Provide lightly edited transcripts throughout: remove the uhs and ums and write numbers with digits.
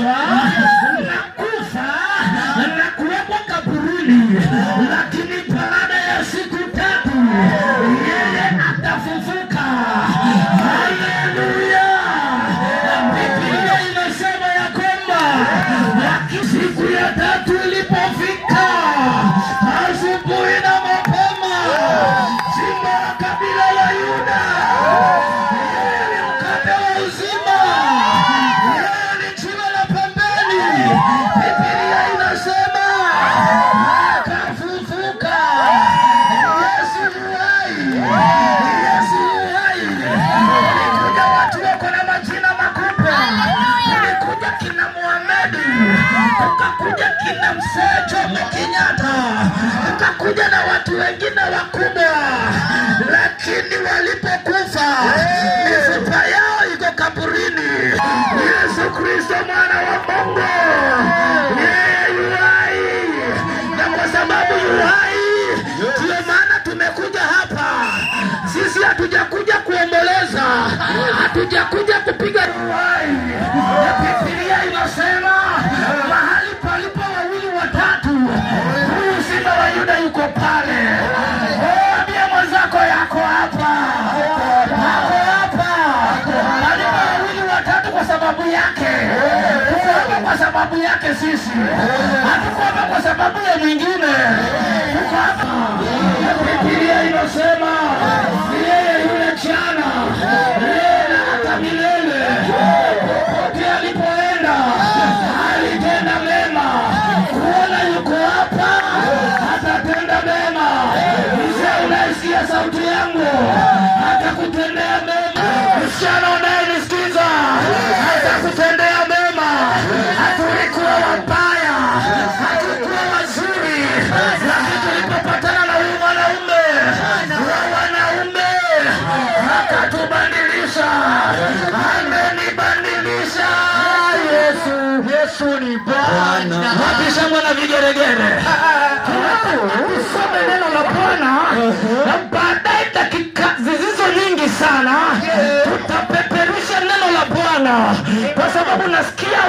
kusulubishwa na kufa na kuwekwa kaburini, lakini baada ya siku 3 yeye atafufuka. Haleluya! Biblia inasema ya kwamba siku ya 3 ilipofika, asubuhi na mapema, simba wa kabila la Yuda, yeye ni mkate wa uzima, yeye ni jiwe la pembeni. Biblia inasema akafufuka. Yesu yu hai, Yesu yu hai. Kulikuja watu wako na majina makubwa, kulikuja kina Muhamedi, kukakuja kina Mzee Jomo Kenyatta, kukakuja na watu wengine wakubwa, lakini walipokufa mifupa yao iko kaburini. Yesu Kristo mwana wa Mungu, yeye yu hai, na kwa sababu yu hai ndio maana tumekuja hapa. Sisi hatujakuja kuomboleza, hatujakuja kupiga uhai. Biblia inasema mahali palipo 2 watatu, huyu simba wa Yuda yuko pale. Ambia mwenzako yako hapa, yako hapa. Palipo 2 watatu kwa sababu yake. Tuko hapa kwa sababu yake sisi, hatuko hapa kwa sababu ya mwingine. Tuko hapa. Biblia inasema yeye yule jana, yeye na hata milele. Popote alipoenda alitenda mema. Kuona yuko hapa atatenda mema. Mzee, unaisikia sauti yangu? Atakutendea mema. Msichana unayenisikiza, atakutendea mema. Hatulikuwa wabaya, hatukuwa wazuri, lakini tulipopatana na huyu mwanaume wa wanaume akatubadilisha. Amenibadilisha. Yesu ni Bwana. Wapisha mwana vigeregere. Tusome neno la Bwana, na baadaye dakika zisizo nyingi sana tutapeperusha neno la Bwana, kwa sababu nasikia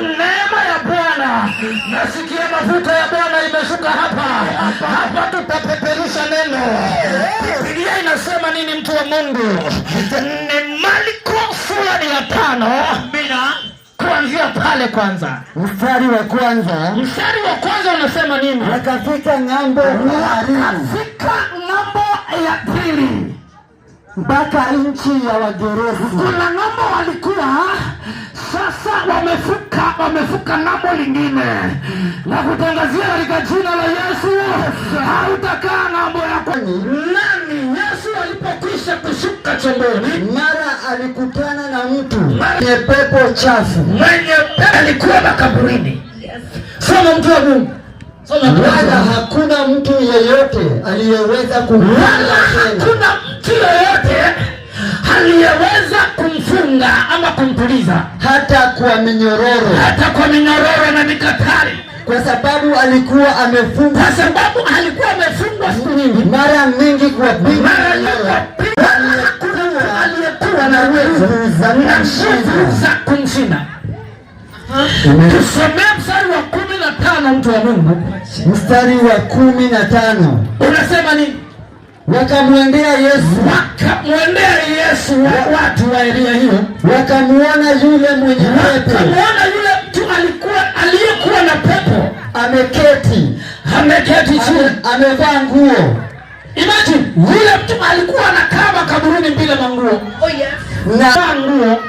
neema ya Bwana, nasikia mafuta ya Bwana imeshuka hapa. Hapa tutapeperusha neno. Biblia inasema nini, mtu wa Mungu? Ni Marko sura ya 5. Amina. Kuanzia pale kwanza, mstari wa kwanza unasema nini? Wakafika ng'ambo ya pili, mpaka nchi ya Wagerasi. Kuna ng'ambo walikuwa sasa wamefuka ng'ambo lingine, na kutangazia katika jina la Yesu, hautakaa ng'ambo yako. Nani? Yesu alipokwisha kushuka chomboni, mara alikutana na mtu mwenye pepo chafu, alikuwa makaburini. Soma mtu wa Mungu. Wala hakuna mtu yeyote aliyeweza kumfunga ama kumtuliza, hata kwa minyororo na mikatari, kwa sababu alikuwa amefungwa siku nyingi, mara mingi kwa pigo. Aliyekuwa na uwezo na nguvu za kumshinda. Tusomee mstari wa 15, mtu wa Mungu. Mstari wa 15 unasema nini? Wakamwendea Yesu watu wa eria hiyo, wakamuona yule mwenye pepo, wakamuona yule mtu aliyekuwa na pepo ameketi chini, amevaa nguo. Imagine, yule mtu alikuwa anakaa makaburini bila manguo. Oh yes. Na nguo,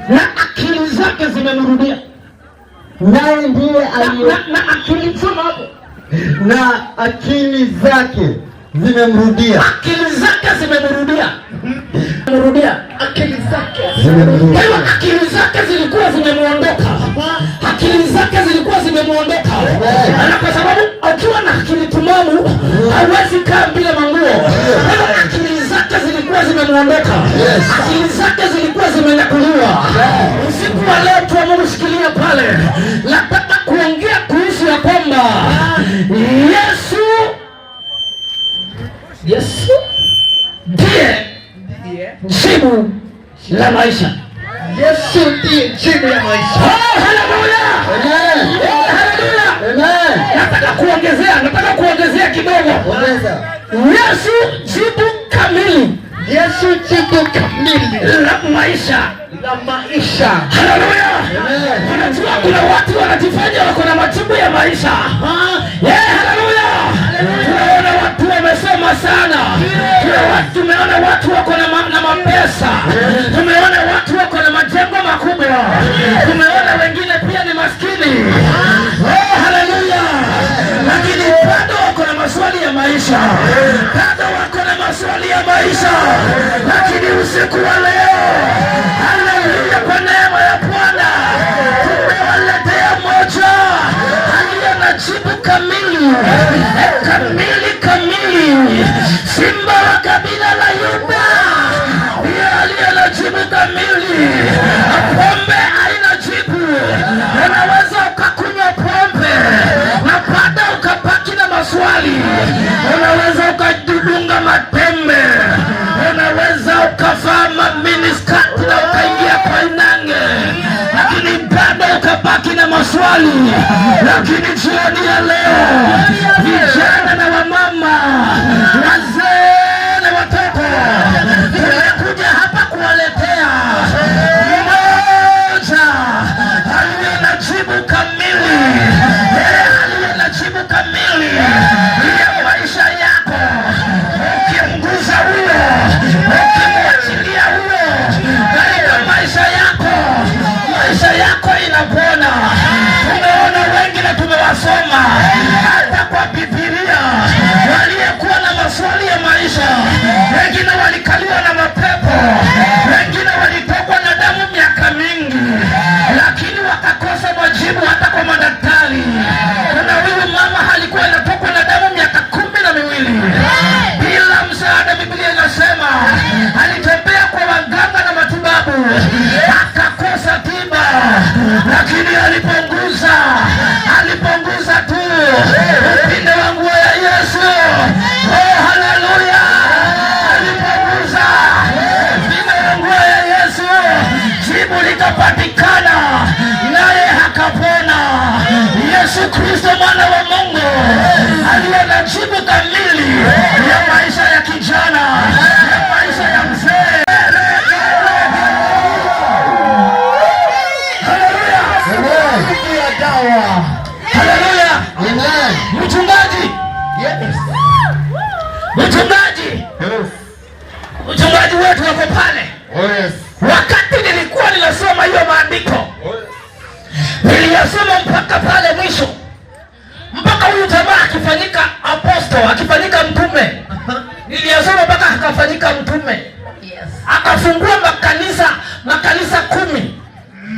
na akili zake zimemrudia. Naye ndiye na akili hapo, na akili zake zimemrudia. Akili zake zimemrudia. Kwa hiyo akili zake zilikuwa zimemuondoka. Na kwa sababu ukiwa na akili timamu hauwezi kaa bila manguo. Kwa hiyo akili zake zilikuwa zimemuondoka. Akili zake zilikuwa zimenyakuliwa. Usiku wa leo tu Mungu shikilia pale. Nataka kuongea kuhusu ya kwamba Yesu ndiye jibu la maisha. Yesu ndiye jibu ya maisha. Haleluya. Haleluya. Nataka kuongezea kidogo. Yesu jibu kamili. Yesu jibu kamili la maisha. Haleluya. Unajua kuna watu wanajifanya wako na majibu ya maisha. Haleluya. Tunaona watu wamesoma sana. Tumeona watu wako na mapesa. Tumeona watu wako na majengo makubwa. Tumeona wengine pia ni maskini. Haleluya. Lakini bado wako na maswali ya maisha. Bado wako na maswali ya maisha. Lakini usiku wa leo, haleluya, kwa neema ya Bwana tumewaletea moja aliye na jibu kamili. Kamili. Simba wa kabila la Yuda ndiye aliye na jibu kamili. Pombe haina jibu. Unaweza ukakunywa pombe na baada ukabaki na maswali. Unaweza ukajidunga matembe. Unaweza ukavaa miniskati na ukaingia kwa inange, lakini bado ukabaki na maswali. Lakini jioni ya leo, vijana na wamama, wazee na watoto, tumekuja hapa kuwaletea mmoja aliye na jibu kamili. Aliye na jibu kamili ya maisha yako. Ukimguza huyo, ukimwachilia huyo katika maisha yako inapona. Tumeona wengi na tumewasoma hata kwa Biblia waliyekuwa na maswali ya maisha. Wengine walikaliwa na mapepo, wengine walitokwa na damu miaka mingi, lakini wakakosa majibu hata kwa madaktari. Kuna huyu mama alikuwa anatokwa na damu miaka 12 bila msaada. Biblia inasema alitembea kwa waganga na matibabu, akakosa tiba, lakini aliponguza tu upinde wa nguo ya Yesu. Haleluya. Aliponguza upinde wa nguo ya Yesu, jibu likapatikana, naye akapona. Yesu Kristo mwana wa Mungu aliye na jibu kamili ya maisha ya kijana, ya maisha ya mzee. Haleluya. Mchungaji wetu wako pale. Wakati nilikuwa ninasoma hiyo maandiko, niliyasoma mpaka pale mwisho, mpaka huyu jamaa akifanyika apostol, akifanyika mtume. Niliyasoma mpaka akafanyika mtume, akafungua makanisa 10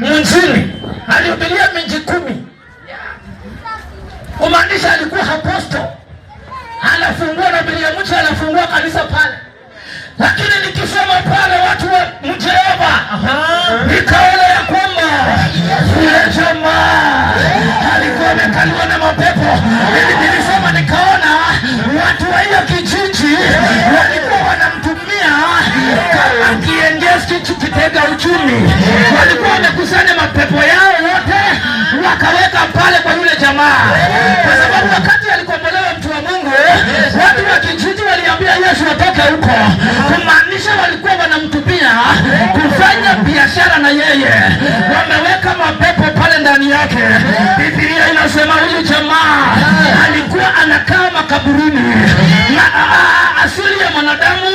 mjini. Alihubiria miji 10, kumaanisha alikuwa apostol. Anafungua na Biblia mtu anafungua kanisa pale. Lakini nikisoma pale watu wa Jehova, nikaona ya kwamba yule jamaa alikuwa amekaliwa na mapepo. Nilisoma nikaona watu wa hiyo kijiji walikuwa wanamtumia kama kiengezi kitega uchumi. Walikuwa wamekusanya mapepo yao yote wakaweka pale kwa yule jamaa, kwa sababu wakati alikombolewa mtu wa Mungu, watu wa kijiji waliambia Yesu atoke huko, kumaanisha walikuwa wanamtumia kufanya biashara na yeye. Wameweka mapepo pale ndani yake. Biblia inasema huyu jamaa alikuwa anakaa makaburini, na asili ya mwanadamu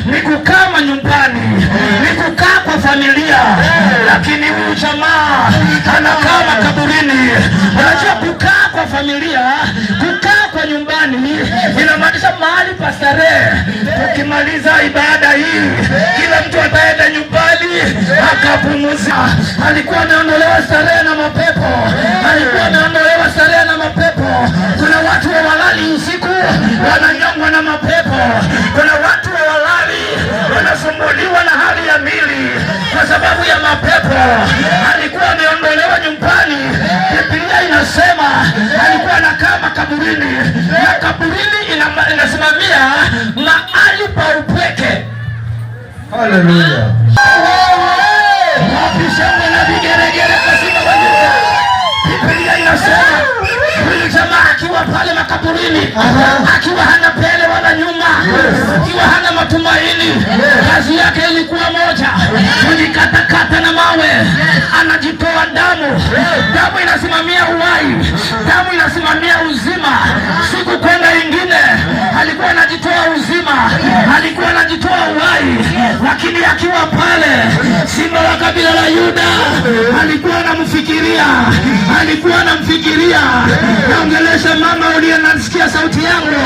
ni kukaa manyumbani, ni kukaa kwa familia, lakini huyu jamaa anakaa makaburini. Unajua kukaa kwa familia, kukaa kwa nyumbani inamaanisha mahali pa starehe. Tukimaliza ibada hii, kila mtu ataenda nyumbani akapumzika. Alikuwa ameondolewa starehe na mapepo, Kuna watu walali usiku wananyongwa na mapepo. Kuna watu walali wanasumbuliwa na hali ya mili kwa sababu ya mapepo. Alikuwa ameondolewa nyumbani. Biblia inasema alikuwa anakaa makaburini, na kaburini inasimamia mahali pa upweke. Haleluya. pale makaburini akiwa hana mbele wala nyuma, akiwa hana matumaini. Kazi yake ilikuwa moja, kujikatakata na mawe, anajitoa damu. Damu inasimamia uhai, damu inasimamia uzima. Siku kwenda ingine alikuwa anajitoa uzima, alikuwa anajitoa uhai, lakini akiwa pale simba wa kabila la Yuda alikuwa anamfikiria, alikuwa anamfikiria. Naongelesha mama uliye nasikia sauti yangu,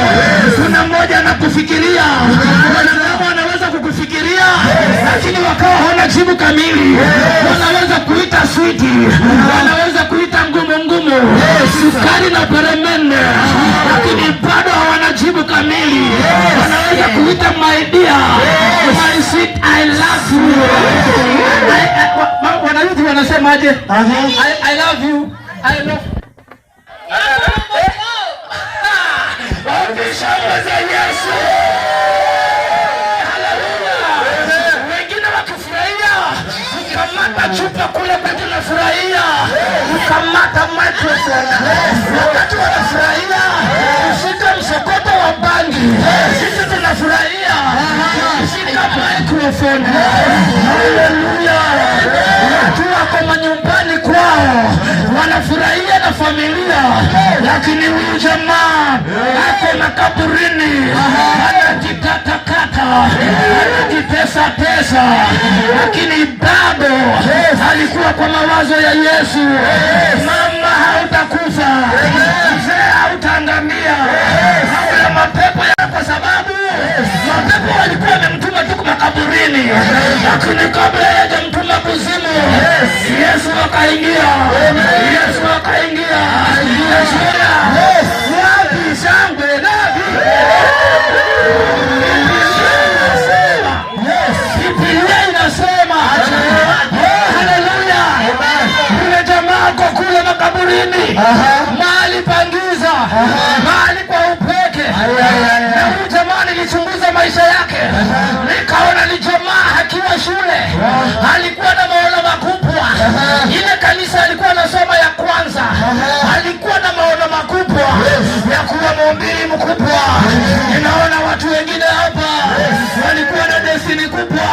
kuna mmoja anakufikiria. Wanadamu wanaweza kukufikiria, lakini wakawa hana jibu kamili. Wanaweza kuita switi, wanaweza kuita ngumu, sukari na peremende, lakini bado hawana jibu kamili. Wanaweza kuita my dear, my sweet, I love you. Wanayuthi wanasemaje? I love you, I love you. Wakishambaza Yesu, haleluya. Wengine wakifurahia, ukamata chupa kule bado nafurahia, ukamata microphone wakati wanafurahia, ushika msokoto wa bangi, sisi tunafurahia ushika microphone. Haleluya. Watu wako manyumbani kwao wanafurahia na familia, lakini huyu jamaa ako makaburini, anajikatakata, anajitesa, lakini bado alikuwa kwa mawazo ya Yesu. Mama, hautakufa, mzee hautaangamia, haula mapepo ya, kwa sababu mapepo walikuwa wamemtuma tu makaburini, lakini kabla hajamtuma kuzimu, Yesu akaingia. Yesu akaingia. Wapi shangwe nabi? Biblia inasema, haleluya, yule jamaa kwa kule makaburini, mahali pangiza, mahali kwa upeke. Na huyu jamaa nilichunguza maisha yake, nikaona ni jamaa akiwa shule alikuwa na maono makubwa. Ile kanisa alikuwa anasoma ya kwanza, alikuwa na maono makubwa ya kuwa mhubiri mkubwa. Ninaona watu wengine hapa walikuwa na destiny kubwa,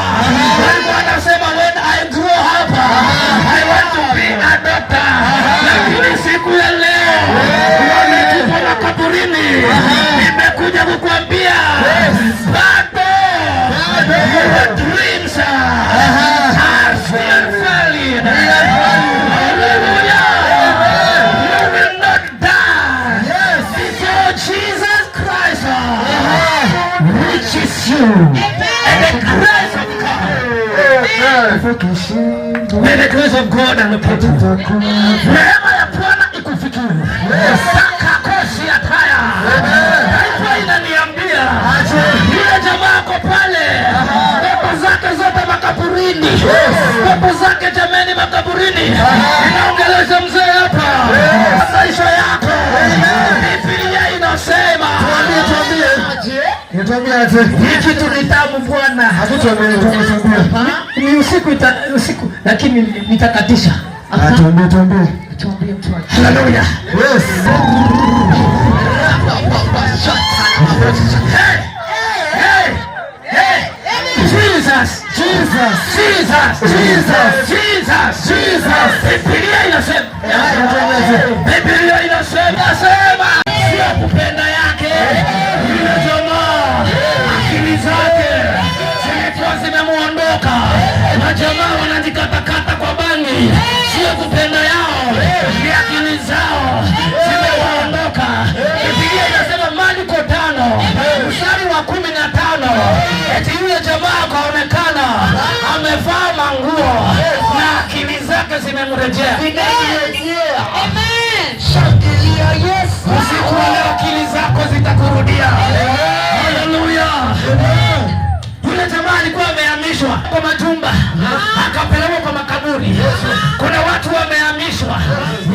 walikuwa wanasema when I grow up I want to be a doctor. Lakini siku ya leo wametupa makaburini, nimekuja kukuambia bado your dreams are still valid. Hallelujah. You will not die before Jesus Christ reaches you. And the grace of God, may the grace of God and the people, neema ya Bwana ikufikie. Saka kosi ya taya, taifa inaniambia yule jamaa kwa pale, pepo zake zote makaburini, pepo zake jameni makaburini. Inaongelesha mzee hapa, maisha yako. Biblia inasema, hiki tulitamu Bwana, ni usiku, lakini nitakatisha. Tuambie mtu wake. Haleluya. Yes. Jesus. Biblia inasema sio kupenda yake yule jamaa, akili zake zilikuwa zimemuondoka. Na jamaa wanajikatakata kwa bangi, sio kupenda yao, ni akili zao zimewaondoka. Biblia inasema Marko 5 mstari wa 15, eti yule jamaa akaonekana amevaa manguo na akili zake zimemrejea. Amen. Shangilia Yesu. Usiku leo akili zako zitakurudia. Haleluya. Yule jamaa alikuwa amehamishwa kwa majumba, akapelekwa kwa makaburi. Kuna watu wamehamishwa.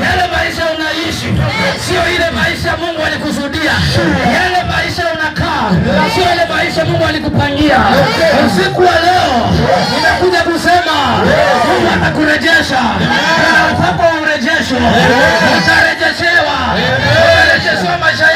Yale maisha unaishi sio ile maisha Mungu alikusudia. Yale maisha unakaa sio ile maisha Mungu alikupangia. Usiku wa leo nimekuja kusema Mungu atakurejesha. Na utakapo urejesho utarejeshewa. Soma shahidi.